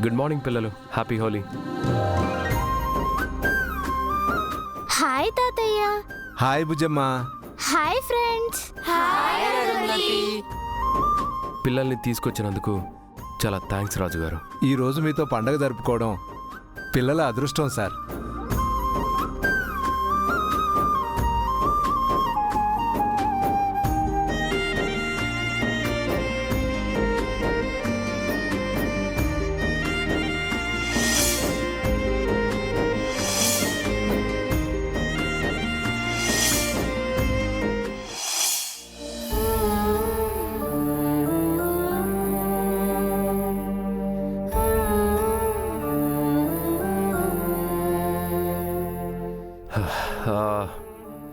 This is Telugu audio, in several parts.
గుడ్ మార్నింగ్ పిల్లలు, హ్యాపీ హోలీ. హాయ్ తాతయ్య. Hi Bujjamma. Hi friends. Hi Arundhati. పిల్లల్ని తీసుకొచ్చినందుకు చాలా థ్యాంక్స్ రాజు గారు. ఈ రోజు మీతో పండగ జరుపుకోవడం పిల్లల అదృష్టం సార్.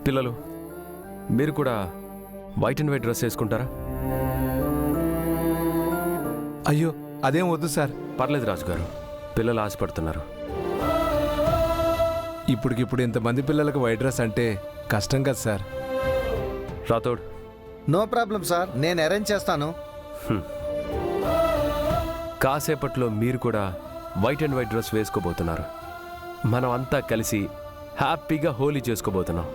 పిల్లలు, మీరు కూడా వైట్ అండ్ వైట్ డ్రెస్ వేసుకుంటారా? అయ్యో అదేం వద్దు సార్. పర్లేదు రాజు గారు, పిల్లలు ఆశపడుతున్నారు. ఇప్పటికిప్పుడు ఇంతమంది పిల్లలకు వైట్ డ్రెస్ అంటే కష్టం కదా sir. Rathod. No problem sir, నేను అరేంజ్ చేస్తాను. కాసేపట్లో మీరు కూడా వైట్ అండ్ వైట్ డ్రెస్ వేసుకోబోతున్నారు. మనం అంతా కలిసి హ్యాపీగా హోలీ చేసుకోబోతున్నాం.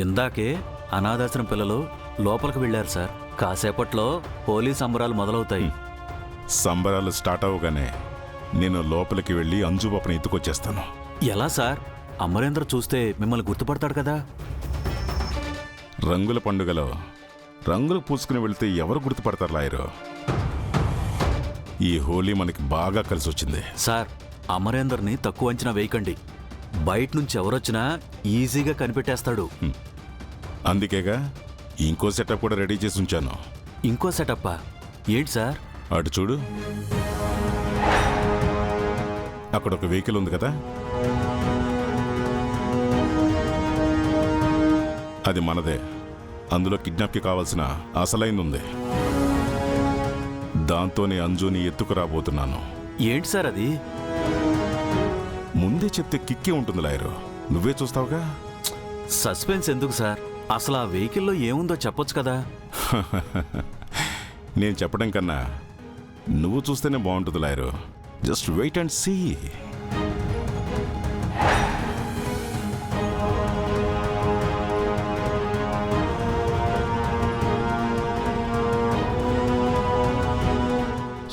ఇందాకే అనాథాశ్రమం పిల్లలు లోపలికి వెళ్ళారు సార్. కాసేపట్లో హోలీ సంబరాలు మొదలవుతాయి. సంబరాలు స్టార్ట్ అవగానే నేను లోపలికి వెళ్ళి అంజు పాపని ఎత్తుకొచ్చేస్తాను. ఎలా సార్? అమరేంద్ర చూస్తే మిమ్మల్ని గుర్తుపడతాడు కదా. రంగుల పండుగలో రంగులు పూసుకుని వెళితే ఎవరు గుర్తుపడతారు లాయరు? ఈ హోలీ మనకి బాగా కలిసి వచ్చింది. సార్, అమరేందర్ని తక్కువ అంచనా వేయకండి. బయట నుంచి ఎవరొచ్చినా ఈజీగా కనిపెట్టేస్తాడు. అందుకేగా ఇంకో సెటప్ కూడా రెడీ చేసి ఉంచాను. ఇంకో సెటప్పా? ఏంటి సార్? అటు చూడు, అక్కడ ఒక వెహికల్ ఉంది కదా, అది మనదే. అందులో కిడ్నాప్కి కావాల్సిన అసలైంది ఉంది. దాంతోనే అంజుని ఎత్తుకురాబోతున్నాను. ఏంటి సార్ అది? ముందే చెప్తే కిక్కే ఉంటుంది లాయరు, నువ్వే చూస్తావుగా. సస్పెన్స్ ఎందుకు సార్? అసలు ఆ వెహికల్లో ఏముందో చెప్పొచ్చు కదా. నేను చెప్పడం కన్నా నువ్వు చూస్తేనే బాగుంటుంది lawyer. Just wait and see.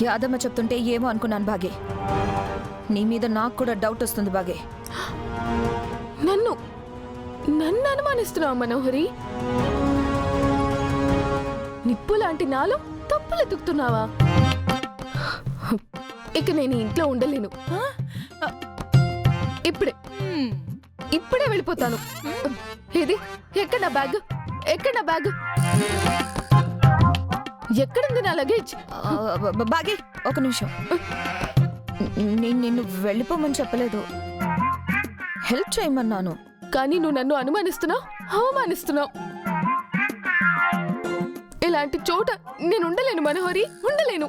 Yadamma చెప్తుంటే ఏమో అనుకున్నాను బాగే. నీ మీద నాకు కూడా డౌట్ వస్తుంది బాగే. నన్ను అనుమానిస్తున్నావు మనోహరి? నిప్పు లాంటి నాలో తప్పులు ఎతుకుతున్నావా? ఇక నేను ఇంట్లో ఉండలేను. ఇప్పుడే వెళ్ళిపోతాను. ఇది ఎక్కడ నా బ్యాగ్? ఎక్కడ నా బ్యాగ్? ఎక్కడుంది నా లగేజ్? బాగే ఒక నిమిషం. నేను నిన్ను వెళ్ళిపోమని చెప్పలేదు, హెల్ప్ చేయమన్నాను. కానీ నువ్వు నన్ను అనుమానిస్తున్నావు, అవమానిస్తున్నావు. ఇలాంటి చోట నేను ఉండలేను మనోహరి, ఉండలేను.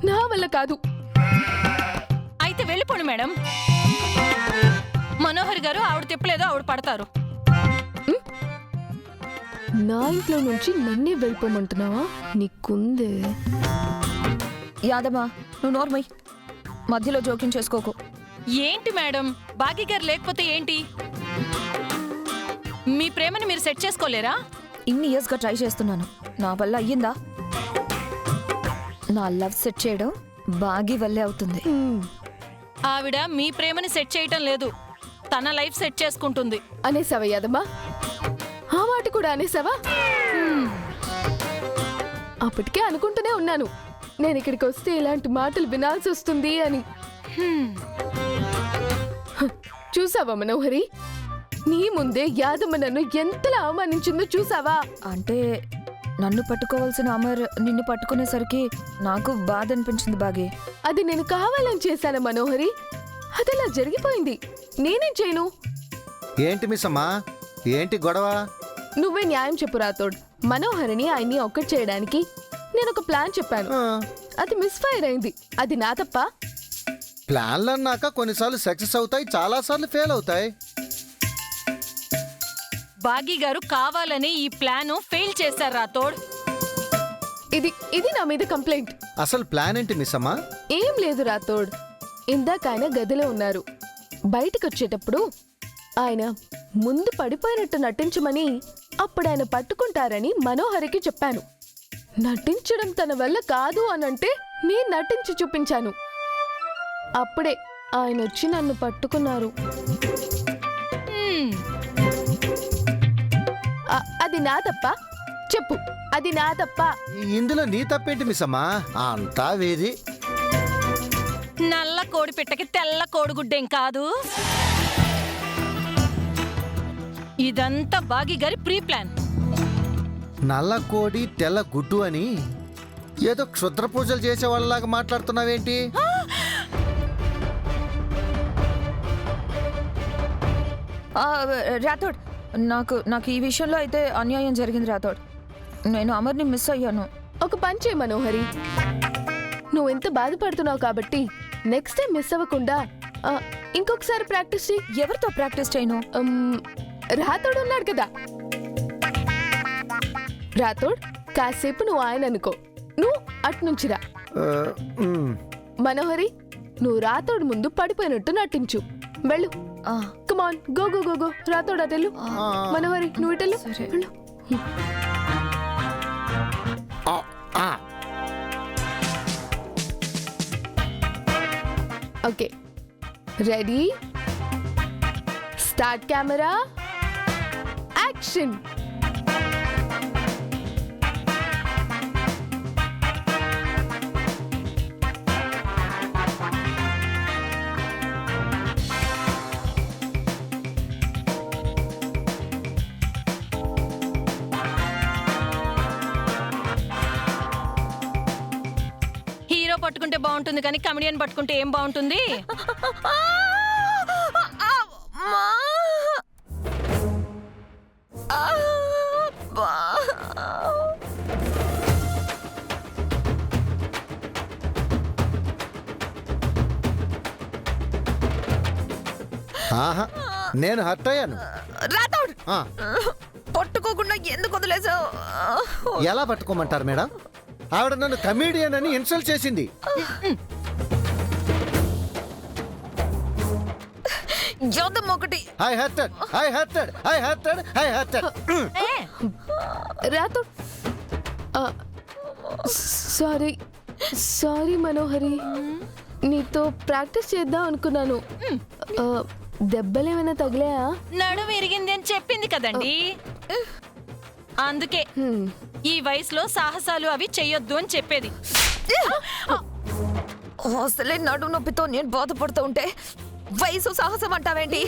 నా వల్ల కాదు. అయితే వెళ్ళిపోండి మేడం. మనోహర్ గారు ఆవిడ తిప్పలేదో ఆవిడ పడతారు. నా ఇంట్లో నుంచి నన్నే వెళ్ళిపోమంటున్నావా? నీకుందే. యాదమ్మా, నువ్వు నోర్మై, మధ్యలో జోక్యం చేసుకోకు. ఏంటి మేడం, బాగీ గారు లేకపోతే ఏంటి? మీ ప్రేమని మీరు సెట్ చేసుకోలేరా? ఇన్ని ఇయర్స్గా ట్రై చేస్తున్నాను, నా వల్ల అయ్యిందా? నా లవ్ సెట్ చేయడం బాగీ వల్లే అవుతుంది. ఆవిడ మీ ప్రేమని సెట్ చేయటం లేదు, తన లైఫ్ సెట్ చేసుకుంటుంది. అనేసావా యాదమ్మా? ఆ మాట కూడా అనేసావా? అప్పటికే అనుకుంటూనే ఉన్నాను నేను ఇక్కడికి వస్తే ఇలాంటి మాటలు వినాల్సి వస్తుంది అని. చూసావా మనోహరి, నీ ముందే యాదమ్మ నన్ను ఎంతలా అవమానించిందో చూసావా? అంటే నన్ను పట్టుకోవాల్సిన అమర్ నిన్ను పట్టుకునేసరికి నాకు బాధ అనిపించింది బాగే. అది నేను కావాలని చేశాను మనోహరి, అదలా జరిగిపోయింది. నేనేం చేయను? ఏంటి మిస్ అమ్మా, ఏంటి గొడవ? నువ్వే న్యాయం చెప్పు రాతోడ్. మనోహరిని ఆయన్ని ఒక్కటి చేయడానికి నేను ఒక ప్లాన్ చెప్పాను. ఆ, అది మిస్ ఫైర్ అయింది. అది నా తప్ప? ప్లాన్లు అన్నాక కొన్నిసార్లు సక్సెస్ అవుతాయి, చాలాసార్లు ఫెయిల్ అవుతాయి. బాగీ గారు కావాలని ఈ ప్లాను ఫెయిల్ చేశారు రాథోడ్. ఇది నా మీద కంప్లైంట్. అసలు ప్లాన్ ఏంటి మిస్ అమ్మా? ఏం లేదు రాథోడ్. ఇందాక ఆయన గదిలో ఉన్నారు. బయటకు వచ్చేటప్పుడు ఆయన ముందు పడిపోయినట్టు నటించమని, అప్పుడు ఆయన పట్టుకుంటారని మనోహరికి చెప్పాను. నటించడం తన వల్ల కాదు అనంటే నేను నటించి చూపించాను. అప్పుడే ఆయన వచ్చి నన్ను పట్టుకున్నారు. హ్మ్, అది నా తప్ప? చెప్పు, అది నా తప్ప? ఇందులో నీ తప్పేంటి మిస్ అమ్మా? అంతా వేది. నల్ల కోడి పిట్టకి తెల్ల కోడిగుడ్డేం కాదు. ఇదంతా బాగీ గారి ప్రీ ప్లాన్. నల్ల కోడి తెల్ల గుడ్డు అని ఏదో క్షుద్ర పూజలు చేసే వాళ్ళలాగా మాట్లాడుతున్నావేంటి? రాథోడ్, నాకు ఈ విషయంలో అయితే అన్యాయం జరిగింది రాథోడ్. నేను అమర్ని మిస్ అయ్యాను. ఒక పని చేయి మనోహరి, నువ్వు ఎంత బాధపడుతున్నావు కాబట్టి నెక్స్ట్ టైం మిస్ అవ్వకుండా ఇంకొకసారి ప్రాక్టీస్ చేయి. ఎవరితో ప్రాక్టీస్ చేయను? రాథోడ్ ఉన్నాడు కదా. రాథోడ్, కాసేపు నువ్వు ఆయన అనుకో, నువ్వు అటు నుంచి రా. ఆ, మ్. మనోహరి, నువ్వు రాథోడ్ ముందు పడిపోయినట్టు నటించు. వెళ్ళు. ఆ, come on, go go go go. Rathod అటెళ్ళు. మనోహరి, నువ్వు ఇటెళ్ళు. సరే. వెళ్ళు. ఆ, ఆ. Okay, ready, start camera, action. Hero పట్టుకుంటే బాగుంటుంది కానీ కమెడియన్ పట్టుకుంటే ఏం బాగుంటుంది? ఆహా, నేను హర్ట్ అయ్యాను. రాథోడ్, ఆ, పట్టుకోకుండా ఎందుకు వదిలేసావు? ఎలా పట్టుకోమంటారు మేడం? ఆవిడ నన్ను కమీడియన్ అని ఇన్సల్ట్ చేసింది. యోధం ఒకటి. I hurted, I hurted, I hurted, I hurted. ఏ, రాథోడ్, సారీ సారీ మనోహరి, నీతో ప్రాక్టీస్ చేద్దాం అనుకున్నాను. దెబ్బలేమైనా తగిలాయా? నడుము విరిగింది అని చెప్పింది కదండి. అందుకే ఈ వయసులో సాహసాలు అవి చెయ్యొద్దు అని చెప్పేది. అసలే నడు నొప్పితో నేను బాధపడుతూ ఉంటే వయసు సాహసం అంటావేంటి?